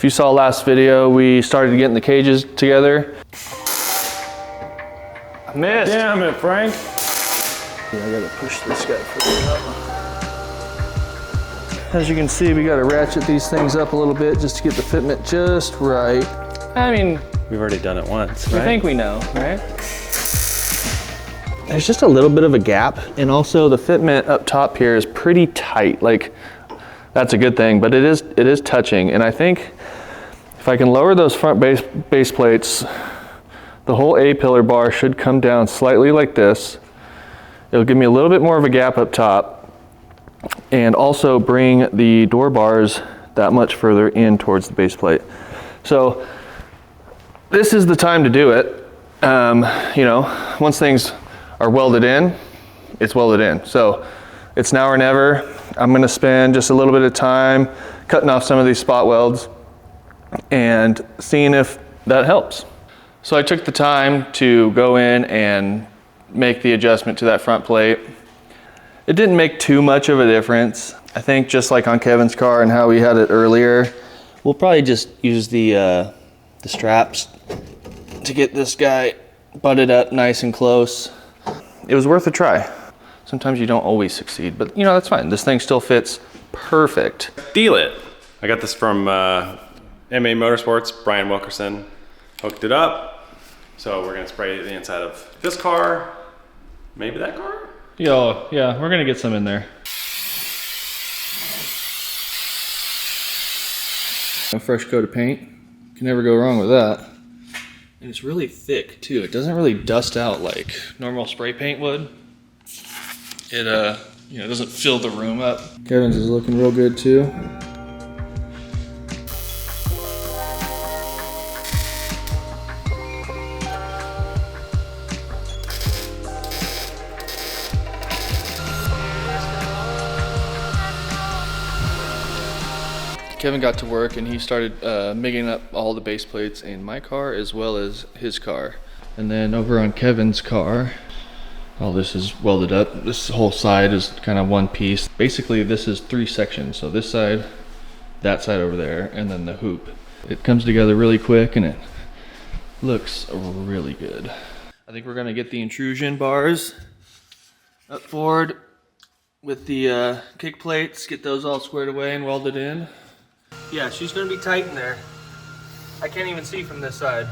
If you saw last video, we started getting the cages together. I missed. Damn it, Frank. Yeah, I gotta push this guy further up. As you can see, we gotta ratchet these things up a little bit just to get the fitment just right. I mean, we've already done it once, right? I think we know, right? There's just a little bit of a gap, and also the fitment up top here is pretty tight. Like, that's a good thing, but it is touching. And I think if I can lower those front base plates, the whole A-pillar bar should come down slightly like this. It'll give me a little bit more of a gap up top, and also bring the door bars that much further in towards the base plate. So this is the time to do it. You know, once things are welded in, it's welded in. So it's now or never. I'm gonna spend just a little bit of time cutting off some of these spot welds and seeing if that helps. So I took the time to go in and make the adjustment to that front plate. It didn't make too much of a difference. I think just like on Kevin's car and how we had it earlier, we'll probably just use the straps to get this guy butted up nice and close. It was worth a try. Sometimes you don't always succeed, but you know, that's fine. This thing still fits perfect. Deal it. I got this from MA Motorsports, Brian Wilkerson. Hooked it up. So we're gonna spray the inside of this car, maybe that car? Yo, yeah, we're gonna get some in there. A fresh coat of paint, can never go wrong with that. And it's really thick too. It doesn't really dust out like normal spray paint would. It you know, doesn't fill the room up. Kevin's is looking real good too. Kevin got to work and he started MIGging up all the base plates in my car as well as his car. And then over on Kevin's car, all this is welded up. This whole side is kind of one piece. Basically, this is 3 sections. So this side, that side over there, and then the hoop. It comes together really quick and it looks really good. I think we're gonna get the intrusion bars up forward with the kick plates, get those all squared away and welded in. Yeah, she's gonna be tight in there. I can't even see from this side.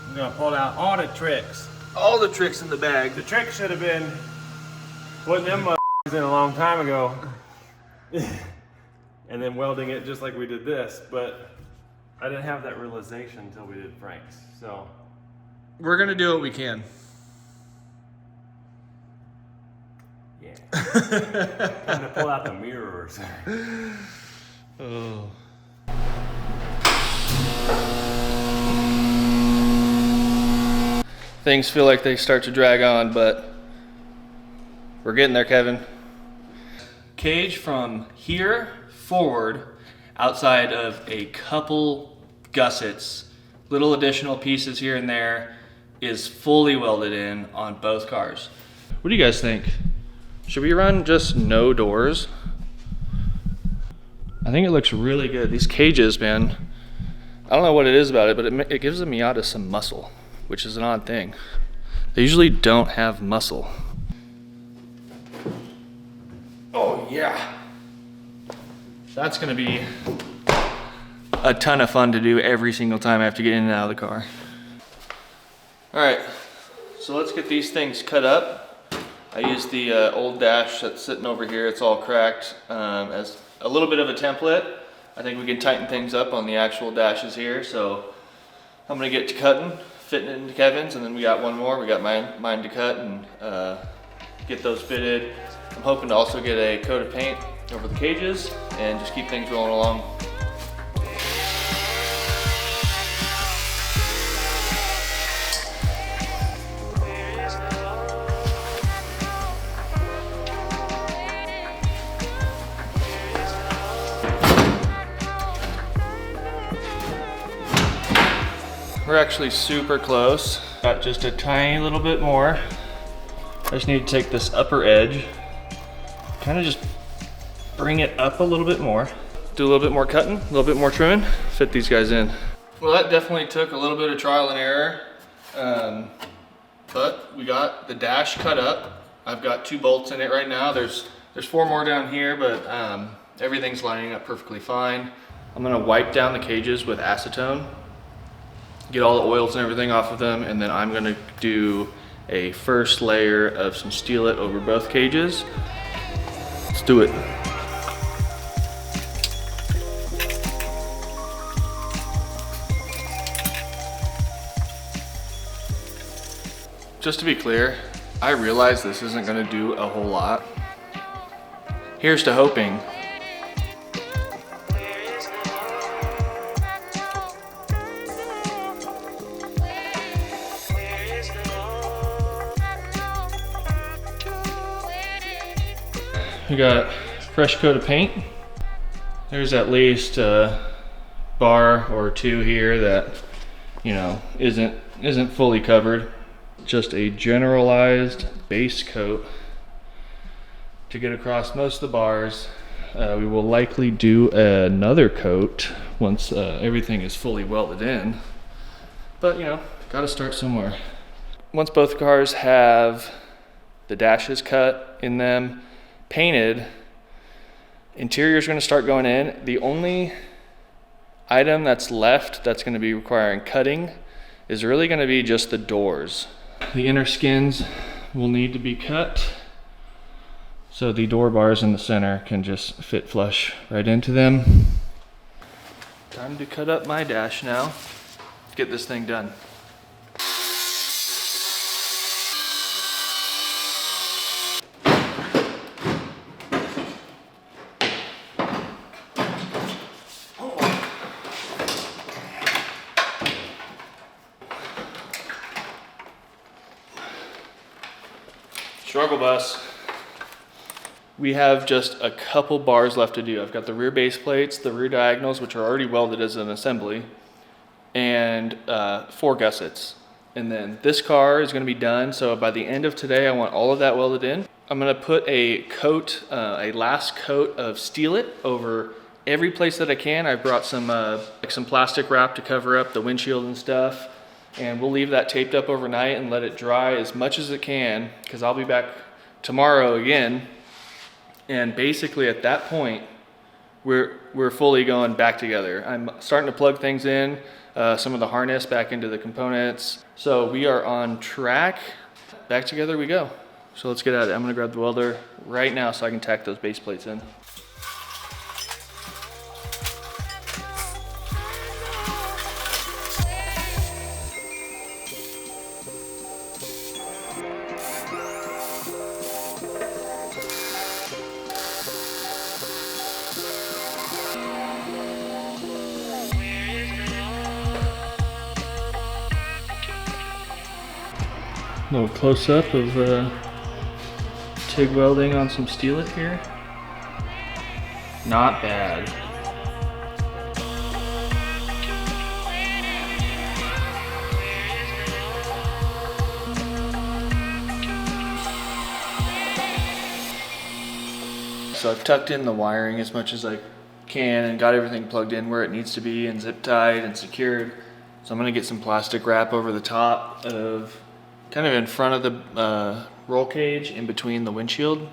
I'm gonna pull out all the tricks. All the tricks in the bag. The trick should have been putting them in a long time ago and then welding it just like we did this, but I didn't have that realization until we did Frank's, so. We're gonna do what we can. Yeah. I'm gonna pull out the mirrors. Oh. Things feel like they start to drag on, but we're getting there, Kevin. Cage from here forward, outside of a couple gussets, little additional pieces here and there, is fully welded in on both cars. What do you guys think? Should we run just no doors? I think it looks really good. These cages, man, I don't know what it is about it, but it gives the Miata some muscle, which is an odd thing. They usually don't have muscle. Oh yeah. That's gonna be a ton of fun to do every single time I have to get in and out of the car. All right, so let's get these things cut up. I used the old dash that's sitting over here. It's all cracked as a little bit of a template. I think we can tighten things up on the actual dashes here. So I'm gonna get to cutting, fitting it into Kevin's, and then we got one more. We got mine to cut and get those fitted. I'm hoping to also get a coat of paint over the cages and just keep things rolling along. We're actually super close. Got just a tiny little bit more. I just need to take this upper edge, kind of just bring it up a little bit more. do a little bit more cutting, a little bit more trimming, fit these guys in. Well, that definitely took a little bit of trial and error, but we got the dash cut up. I've got 2 bolts in it right now. There's 4 more down here, but everything's lining up perfectly fine. I'm gonna wipe down the cages with acetone, get all the oils and everything off of them, and then I'm gonna do a first layer of some Steal-It over both cages. Let's do it. Just to be clear, I realize this isn't gonna do a whole lot. Here's to hoping. We got fresh coat of paint. There's at least a bar or 2 here that, you know, isn't fully covered. Just a generalized base coat to get across most of the bars. We will likely do another coat once everything is fully welded in. But, you know, gotta start somewhere. Once both cars have the dashes cut in them, painted, interior is gonna start going in. The only item that's left that's gonna be requiring cutting is really gonna be just the doors. The inner skins will need to be cut so the door bars in the center can just fit flush right into them. Time to cut up my dash now. Let's get this thing done. Struggle bus. We have just a couple bars left to do. I've got the rear base plates, the rear diagonals, which are already welded as an assembly, and 4 gussets. And then this car is gonna be done, so by the end of today, I want all of that welded in. I'm gonna put a coat, a last coat of Steal-It over every place that I can. I brought some like some plastic wrap to cover up the windshield and stuff. And we'll leave that taped up overnight and let it dry as much as it can, because I'll be back tomorrow again. And basically at that point, we're fully going back together. I'm starting to plug things in, some of the harness back into the components. So we are on track. Back together we go. So let's get at it. I'm gonna grab the welder right now so I can tack those base plates in. Little close-up of TIG welding on some Steal-It here. Not bad. So I've tucked in the wiring as much as I can and got everything plugged in where it needs to be and zip tied and secured. So I'm gonna get some plastic wrap over the top of kind of in front of the roll cage in between the windshield,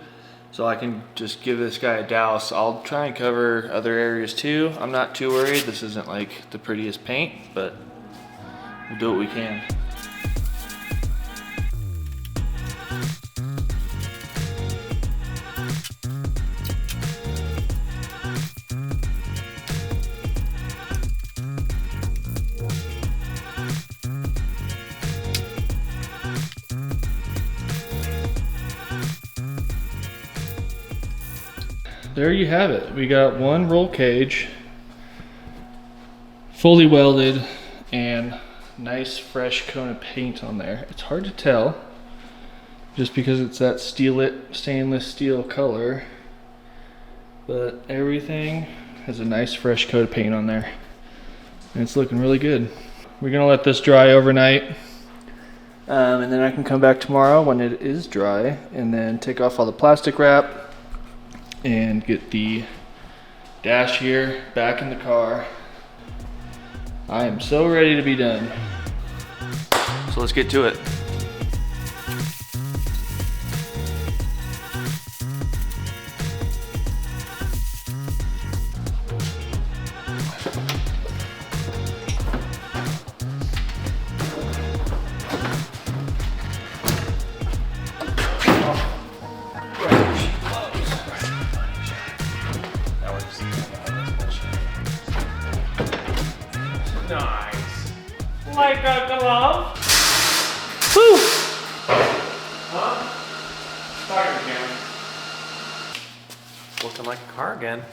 so I can just give this guy a douse. I'll try and cover other areas too. I'm not too worried. This isn't like the prettiest paint, but we'll do what we can. There you have it. We got one roll cage, fully welded, and nice fresh coat of paint on there. It's hard to tell just because it's that Steal-It stainless steel color, but everything has a nice fresh coat of paint on there and it's looking really good. We're gonna let this dry overnight, and then I can come back tomorrow when it is dry and then take off all the plastic wrap and get the Dash here, back in the car. I am so ready to be done. So let's get to it. Nice. Like a glove? Woo! Huh? Talking to camera. Looking like a car again.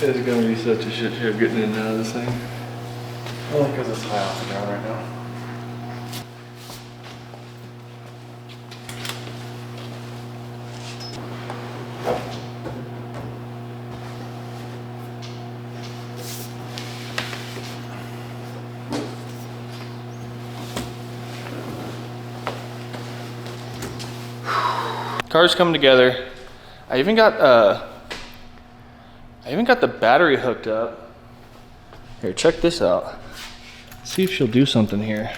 It's gonna be such a shit show getting in and out of this thing. Only because it's high off the ground right now. Car's coming together. I even got the battery hooked up. Here, check this out. See if she'll do something here.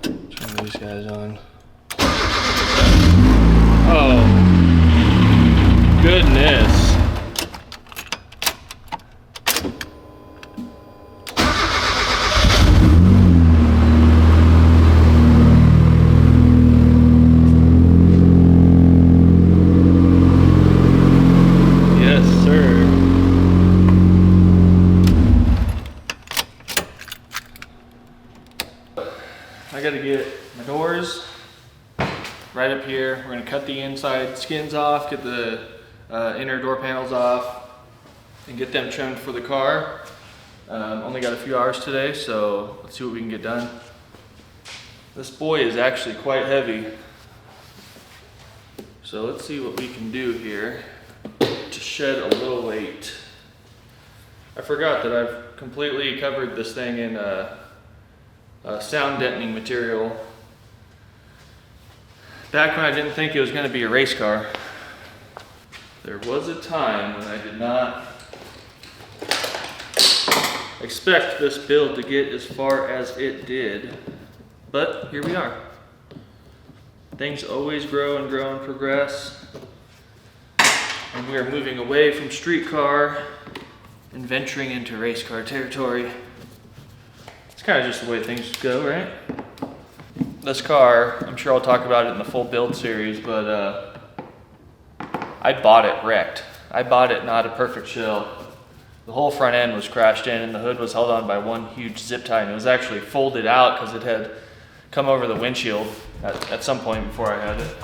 Turn these guys on. Oh, goodness. I gotta get my doors right up here. We're gonna cut the inside skins off, get the inner door panels off, and get them trimmed for the car. Only got a few hours today, so let's see what we can get done. This boy is actually quite heavy. So let's see what we can do here to shed a little weight. I forgot that I've completely covered this thing in sound deadening material. Back when I didn't think it was going to be a race car, there was a time when I did not expect this build to get as far as it did, but here we are. Things always grow and grow and progress, and we are moving away from street car and venturing into race car territory. It's kind of just the way things go, right? This car, I'm sure I'll talk about it in the full build series, but I bought it wrecked. I bought it not a perfect shell. The whole front end was crashed in and the hood was held on by one huge zip tie, and it was actually folded out because it had come over the windshield at some point before I had it.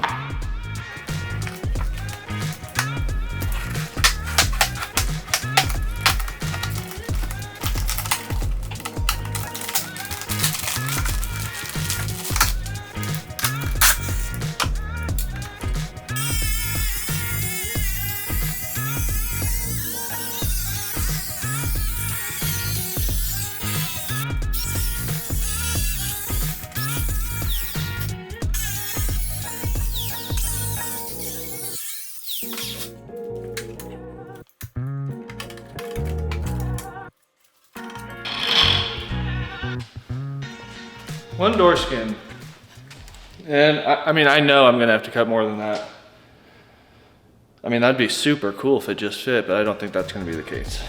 One door skin. And I mean, I know I'm gonna have to cut more than that. I mean, that'd be super cool if it just fit, but I don't think that's gonna be the case.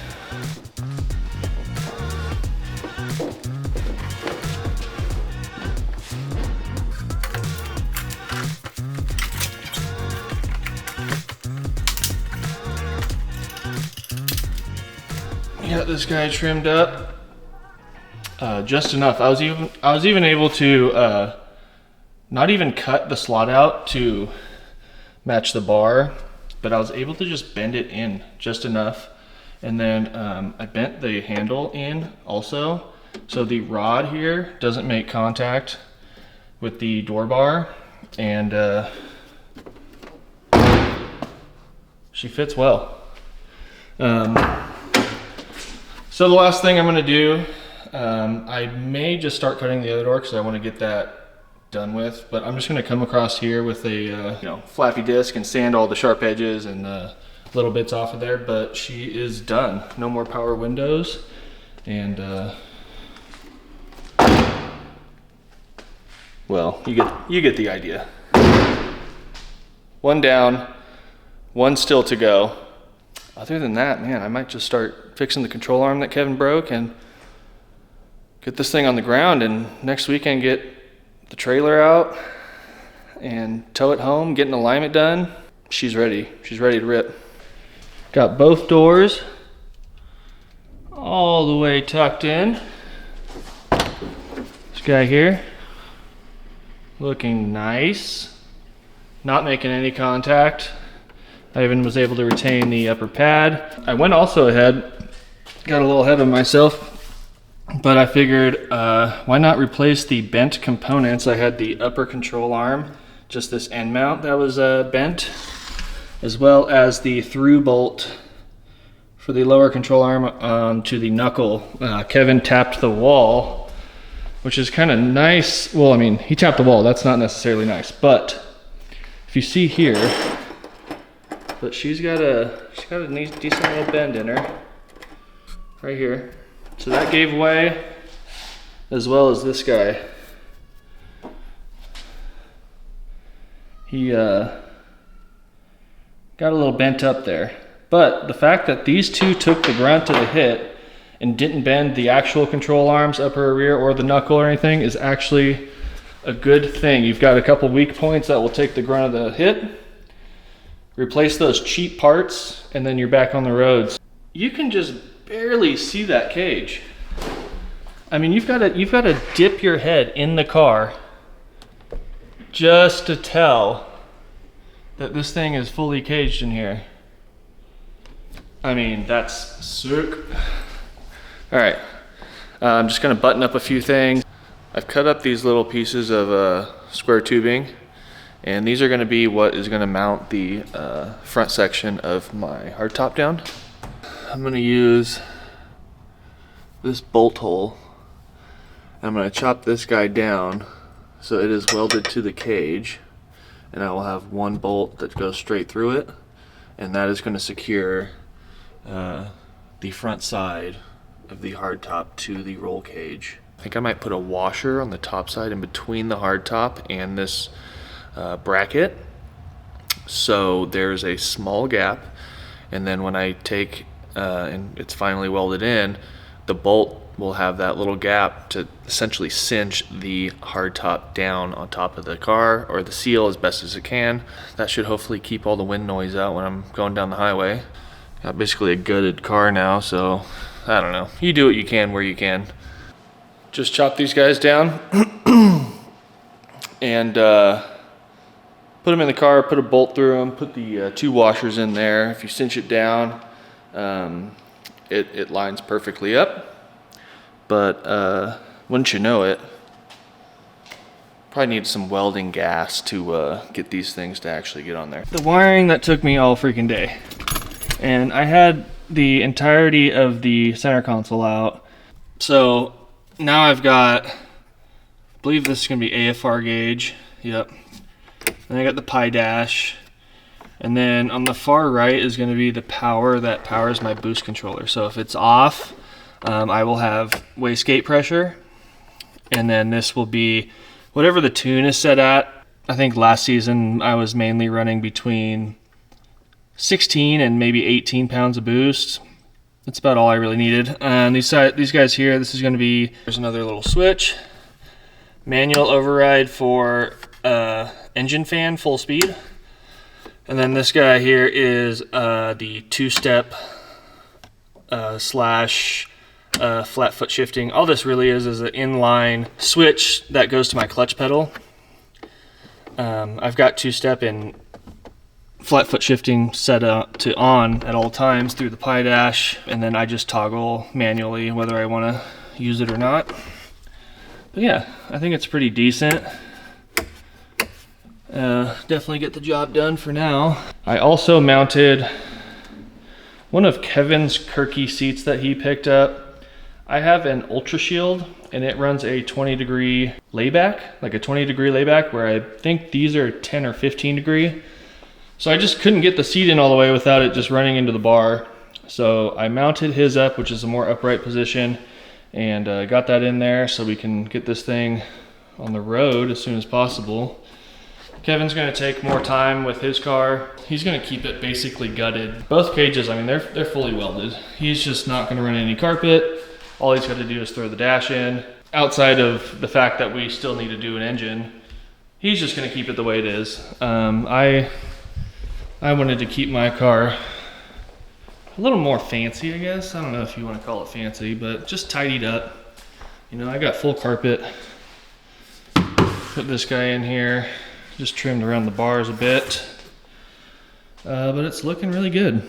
Got this guy trimmed up. Just enough. I was even able to not even cut the slot out to match the bar, but I was able to just bend it in just enough, and then I bent the handle in also, so the rod here doesn't make contact with the door bar, and she fits well. So the last thing I'm gonna do, I may just start cutting the other door because I want to get that done with, but I'm just gonna come across here with a flappy disc and sand all the sharp edges and little bits off of there, but she is done. No more power windows, and well, you get the idea. One down, one still to go. Other than that, man, I might just start fixing the control arm that Kevin broke and get this thing on the ground, and next weekend get the trailer out and tow it home, get an alignment done. She's ready to rip. Got both doors all the way tucked in. This guy here, looking nice. Not making any contact. I even was able to retain the upper pad. I went also ahead, got a little ahead of myself, but I figured why not replace the bent components. I had the upper control arm, just this end mount that was bent, as well as the through bolt for the lower control arm to the knuckle. Kevin tapped the wall, which is kind of nice. Well, I mean, he tapped the wall, that's not necessarily nice, but if you see here, but she's got a decent little bend in her, right here. So that gave way, as well as this guy. He got a little bent up there. But the fact that these two took the brunt of the hit and didn't bend the actual control arms, upper or rear, or the knuckle or anything, is actually a good thing. You've got a couple weak points that will take the grunt of the hit. Replace those cheap parts, and then you're back on the roads. You can just barely see that cage. I mean, you've got to dip your head in the car just to tell that this thing is fully caged in here. I mean, that's sick. All right, I'm just gonna button up a few things. I've cut up these little pieces of square tubing, and these are gonna be what is gonna mount the front section of my hardtop down. I'm gonna use this bolt hole. I'm gonna chop this guy down so it is welded to the cage, and I will have one bolt that goes straight through it, and that is gonna secure the front side of the hardtop to the roll cage. I think I might put a washer on the top side in between the hardtop and this bracket, so there's a small gap, and then when I take and it's finally welded in, the bolt will have that little gap to essentially cinch the hardtop down on top of the car, or the seal, as best as it can. That should hopefully keep all the wind noise out when I'm going down the highway. Got basically a gutted car now, so I don't know. You do what you can where you can. Just chop these guys down and put them in the car, put a bolt through them, put the two washers in there. If you cinch it down, it lines perfectly up. But wouldn't you know it, probably need some welding gas to get these things to actually get on there. The wiring that took me all freaking day. And I had the entirety of the center console out. So now I've got, I believe this is gonna be AFR gauge. Yep. And I got the Pi dash. And then on the far right is gonna be the power that powers my boost controller. So if it's off, I will have wastegate pressure. And then this will be whatever the tune is set at. I think last season I was mainly running between 16 and maybe 18 pounds of boost. That's about all I really needed. And these guys here, this is going to be, there's another little switch. Manual override for engine fan, full speed. And then this guy here is the two-step slash flat foot shifting. All this really is an inline switch that goes to my clutch pedal. I've got two-step and flat foot shifting set up to on at all times through the Pi dash, and then I just toggle manually whether I want to use it or not. But yeah, I think it's pretty decent. Definitely get the job done for now. I also mounted one of Kevin's Kirky seats that he picked up. I have an Ultra Shield, and it runs a 20-degree layback, like a 20-degree layback, where I think these are 10 or 15 degree. So I just couldn't get the seat in all the way without it just running into the bar. So I mounted his up, which is a more upright position, and got that in there so we can get this thing on the road as soon as possible. Kevin's gonna take more time with his car. He's gonna keep it basically gutted. Both cages, I mean, they're fully welded. He's just not gonna run any carpet. All he's gotta do is throw the dash in. Outside of the fact that we still need to do an engine, he's just gonna keep it the way it is. I wanted to keep my car a little more fancy, I guess. I don't know if you wanna call it fancy, but just tidied up. You know, I got full carpet. Put this guy in here. Just trimmed around the bars a bit, but it's looking really good.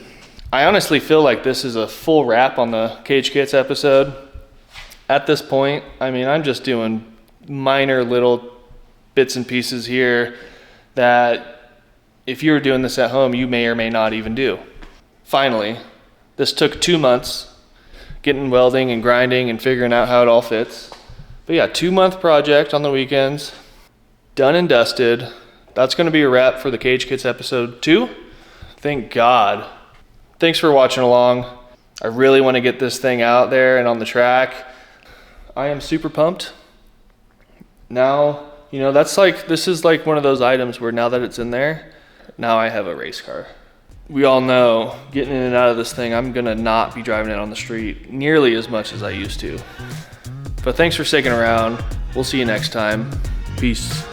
I honestly feel like this is a full wrap on the Cage Kits episode. At this point, I mean, I'm just doing minor little bits and pieces here that if you were doing this at home, you may or may not even do. Finally, this took 2 months, getting welding and grinding and figuring out how it all fits. But yeah, 2-month project on the weekends. Done and dusted. That's going to be a wrap for the Cage Kits episode 2. Thank God. Thanks for watching along. I really want to get this thing out there and on the track. I am super pumped. Now, you know, this is like one of those items where now that it's in there, now I have a race car. We all know getting in and out of this thing, I'm going to not be driving it on the street nearly as much as I used to. But thanks for sticking around. We'll see you next time. Peace.